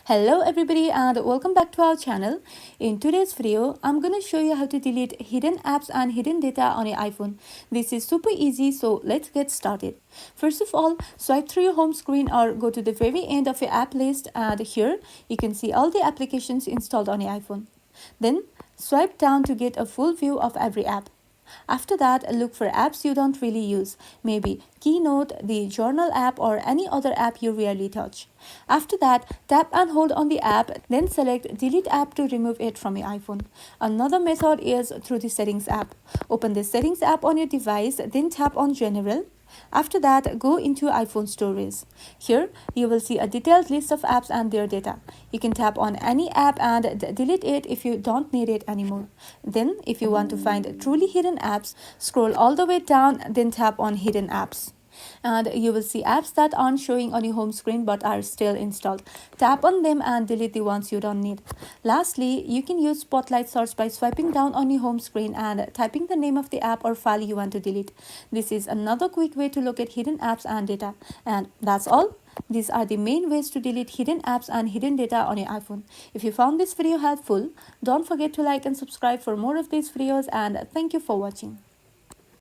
Hello everybody and welcome back to our channel. In today's video, I'm going to show you how to delete hidden apps and hidden data on your iPhone. This is super easy, so let's get started. First of all, swipe through your home screen or go to the very end of your app list, and here you can see all the applications installed on your iPhone. Then swipe down to get a full view of every app. After that, look for apps you don't really use, maybe Keynote, the Journal app, or any other app you rarely touch. After that, tap and hold on the app, then select Delete app to remove it from your iPhone. Another method is through the Settings app. Open the Settings app on your device, then tap on General. After that, go into iPhone Storage. Here, you will see a detailed list of apps and their data. You can tap on any app and delete it if you don't need it anymore. Then, if you want to find truly hidden apps, scroll all the way down, then tap on Hidden Apps. And you will see apps that aren't showing on your home screen but are still installed. Tap on them and delete the ones you don't need. Lastly, you can use Spotlight Search by swiping down on your home screen and typing the name of the app or file you want to delete. This is another quick way to locate hidden apps and data. And that's all. These are the main ways to delete hidden apps and hidden data on your iPhone. If you found this video helpful, don't forget to like and subscribe for more of these videos, and thank you for watching.